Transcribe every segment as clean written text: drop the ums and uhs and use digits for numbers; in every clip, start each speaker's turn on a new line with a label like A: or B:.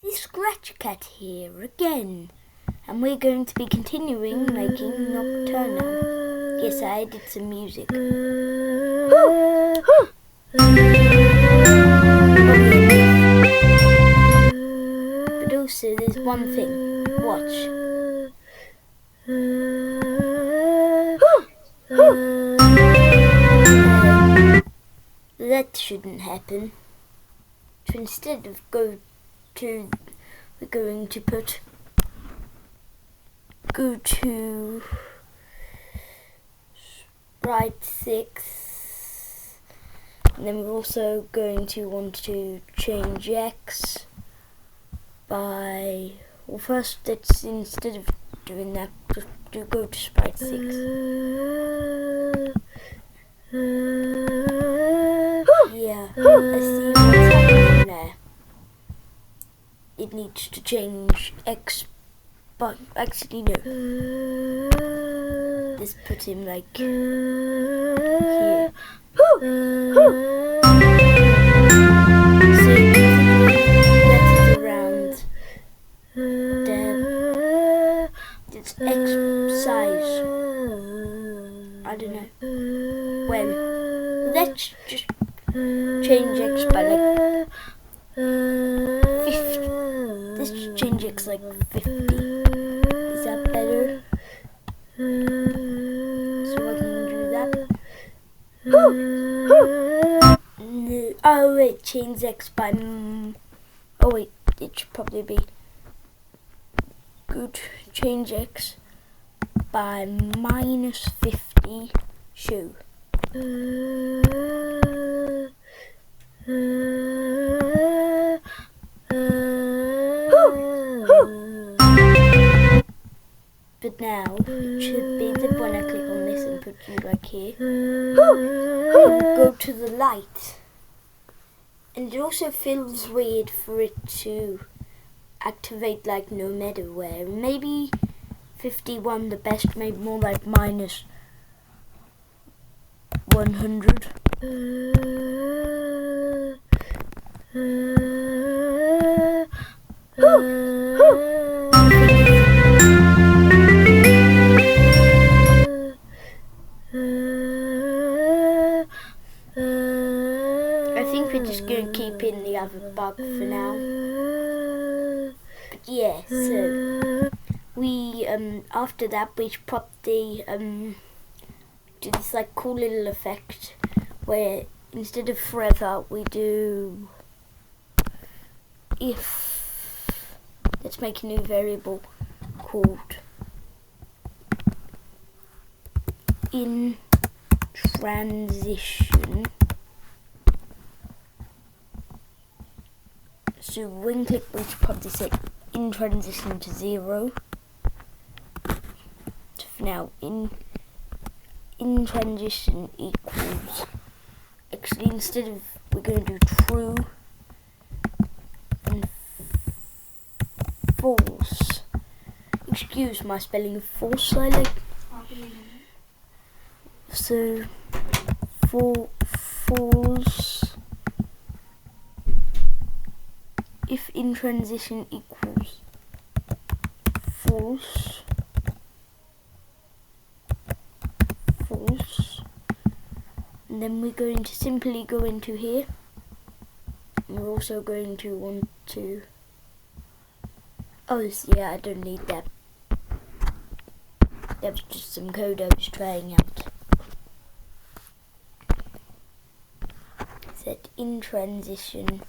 A: This Scratch Cat here again, and we're going to be continuing making Nocturnowl. Yes, I added some music. But also there's one thing. Watch. That shouldn't happen. So instead of we're going to go to sprite 6, and then we're also going to want to change X by, well, first let's, instead of doing that, just go to sprite 6. Yeah, I see what's happening there. It needs to change X, but actually no. Let's put him like here. So that is around there. It's X size. I don't know. Well, let's just change X by like 50. Let's change X like 50. Is that better? So I can do that. No. Oh wait, change X by. Oh wait, it should probably be good. Change X by -50. Show. But now it should be that when I click on this and put you like here, it will go to the light. And it also feels weird for it to activate like no matter where. Maybe 51 the best, maybe more like -100. I think we're just going to keep in the other bug for now. But yeah, so we after that we should probably do this like cool little effect where instead of forever we do if. Let's make a new variable called in transition. So when click we should probably set in transition to 0. So for now in transition equals, actually instead of, we're going to do true and false. Excuse my spelling of false, I like. So false if in transition equals false, and then we're going to simply go into here, and we're also going to want to, yeah, I don't need that. That was just some code I was trying out. Set in transition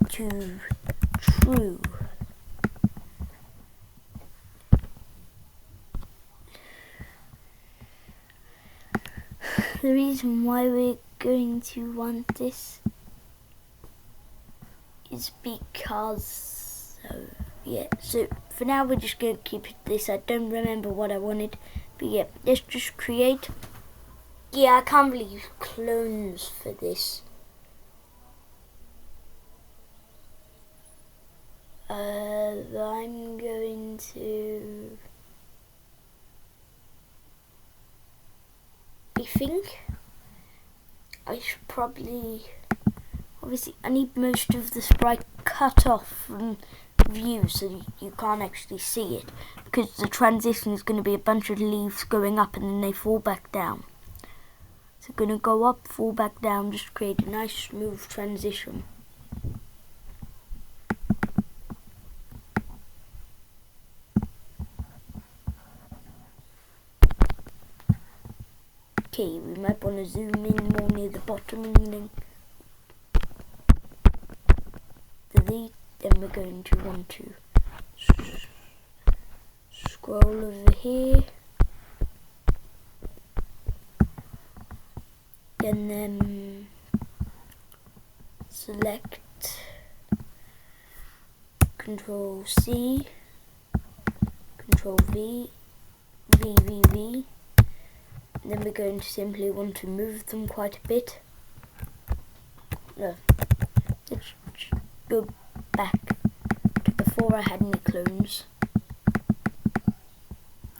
A: to true. The reason why we're going to want this is because, yeah, so for now we're just going to keep it this. I don't remember what I wanted, but yeah, let's just create. Yeah, I can't really use clones for this. I'm going to, I think I should probably, obviously I need most of the sprite cut off from view so you can't actually see it, because the transition is going to be a bunch of leaves going up and then they fall back down. So going to go up, fall back down, just create a nice smooth transition. Okay, we might want to zoom in more near the bottom and then delete. Then we're going to want to scroll over here, and then select Control C, Control V, V. And then we're going to simply want to move them quite a bit. No, let's go back to before I had any clones.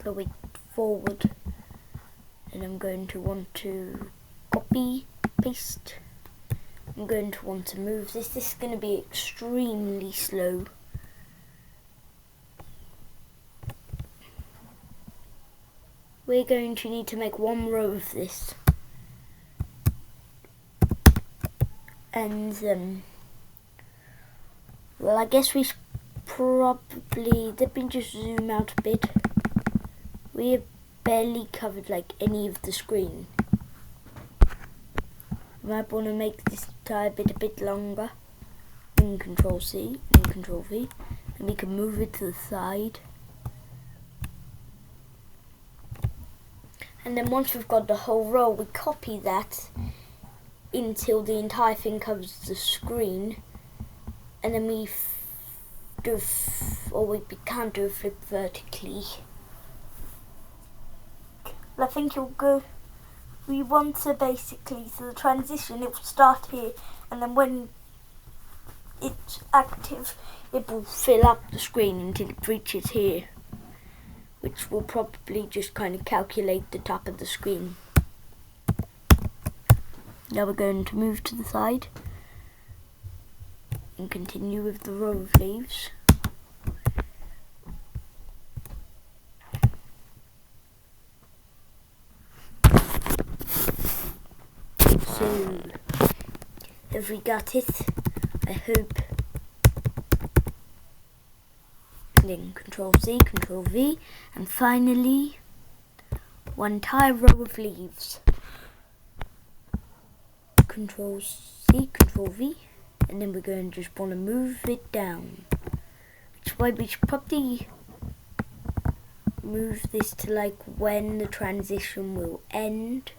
A: So wait, forward, and I'm going to want to copy, paste. I'm going to want to move this. This is going to be extremely slow. We're going to need to make one row of this. And well, I guess we should probably, let me just zoom out a bit. We have barely covered like any of the screen. You might want to make this entire bit a bit longer. Then Control C, then Control V, and we can move it to the side. And then once we've got the whole row, we copy that until the entire thing covers the screen, and then we can't do a flip vertically. But I think it'll go. We want to basically, so the transition, it will start here, and then when it's active, it will fill up the screen until it reaches here, which will probably just kind of calculate the top of the screen. Now we're going to move to the side and continue with the row of leaves. So, have we got it? I hope. Then Control C, Control V, and finally one entire row of leaves. Control C, Control V, and then we're going to just want to move it down. Which is why we should probably move this to like when the transition will end.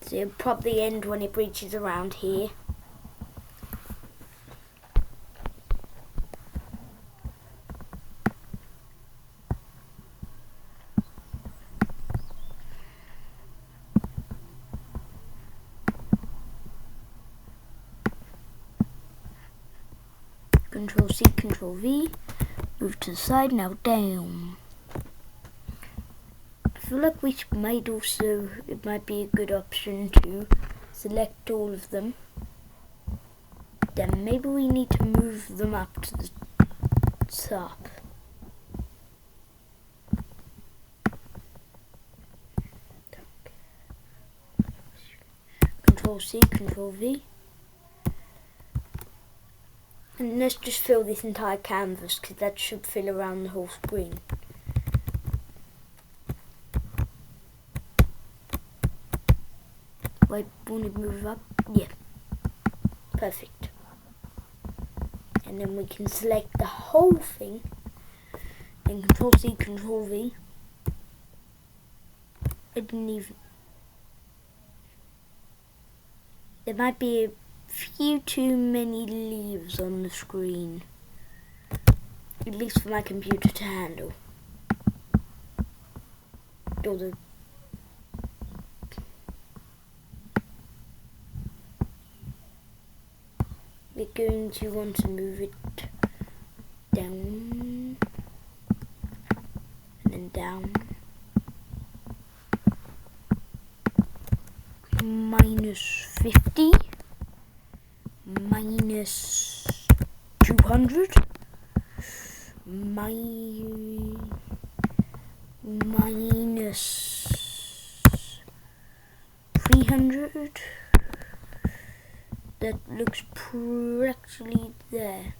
A: So it'll probably end when it reaches around here. Control C, Control V, move to the side, now down. I feel like we might also, it might be a good option to select all of them. Then maybe we need to move them up to the top. Control C, Control V. And let's just fill this entire canvas, because that should fill around the whole screen. Wait, won't it move up? Yeah. Perfect. And then we can select the whole thing. Then Control C, Control V. I didn't even... There might be a few too many leaves on the screen, at least for my computer to handle. Although we're going to want to move it down and then down. minus 50, minus 200, minus 300. That looks practically there.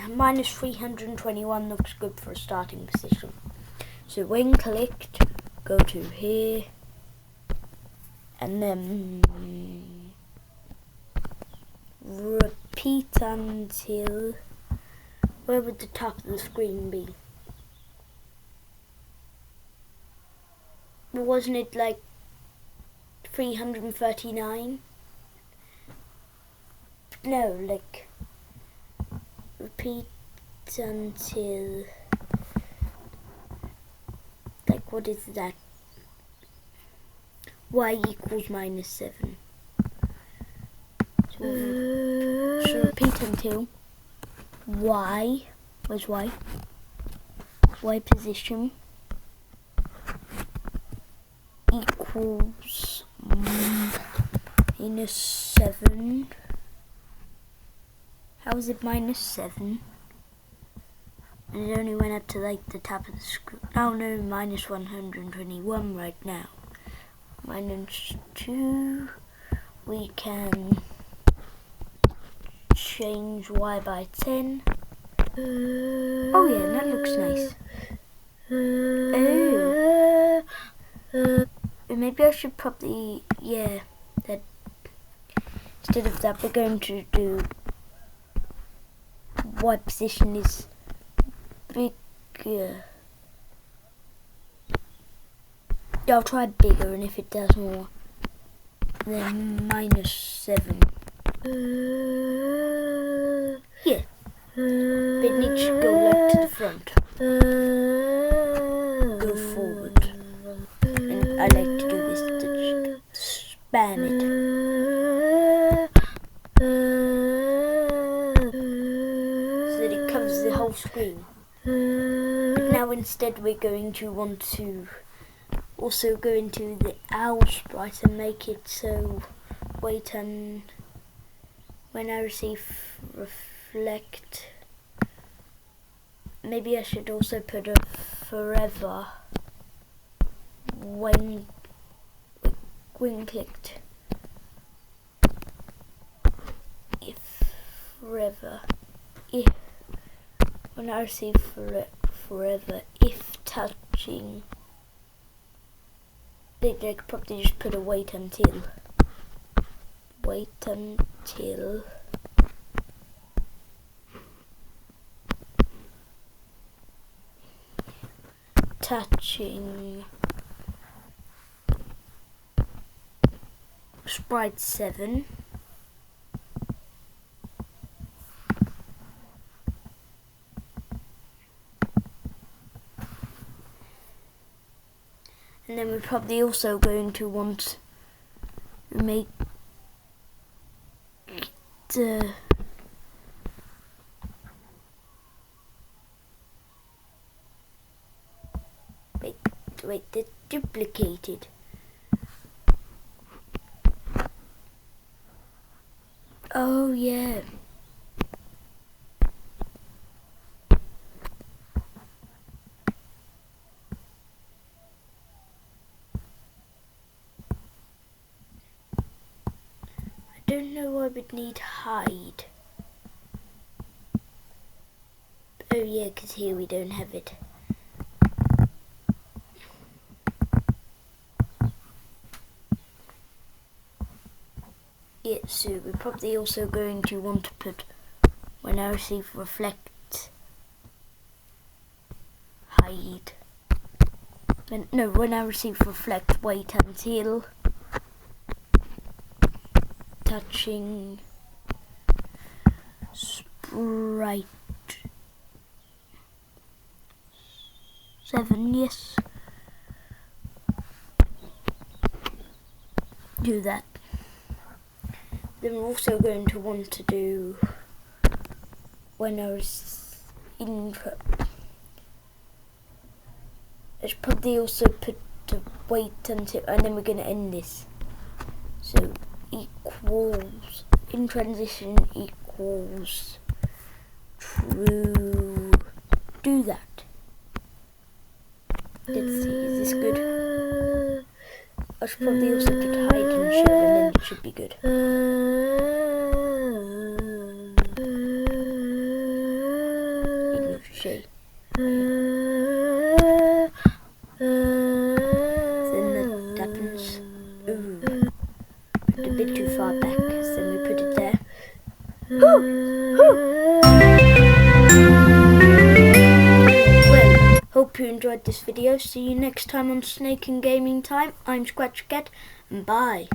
A: Minus 321 looks good for a starting position. So when clicked, go to here, and then repeat until, where would the top of the screen be? Wasn't it like 339? No, like repeat until, like, what is that? Y equals minus 7. So repeat until Y, where's Y? Y position equals minus 7. How is it minus 7? And it only went up to like the top of the screen. Oh no, minus 121 right now. Minus 2. We can change Y by 10. Oh yeah, that looks nice. Oh. Maybe I should probably, yeah, that instead of that we're going to do Y position is bigger. I'll try bigger, and if it does more, then minus 7. Yeah, but it needs to go like to the front. Go forward. And I like to do this to spam it. So that it covers the whole screen. But now instead we're going to want to also go into the owl sprite and make it so wait and when I receive reflect, maybe I should also put a forever when clicked, if forever, if when I receive forever, if touching, I could probably just put a wait until touching sprite 7. And then we're probably also going to want to make the wait, they're duplicated. Oh yeah. I don't know why we'd need hide. Oh yeah, because here we don't have it. Yeah, so we're probably also going to want to put when I receive reflect hide. When I receive reflect wait until touching sprite 7, yes. Do that. Then we're also going to want to do when I was intro. I should probably also put to wait until, and then we're going to end this. So equals, in transition equals true. Do that. Let's see, is this good? I should probably also put hide and show, and then it should be good. Shade. Then that happens. Ooh. Put a bit too far back, so then we put it there. Well, hope you enjoyed this video. See you next time on Snake and Gaming Time. I'm Scratch Cat, and bye.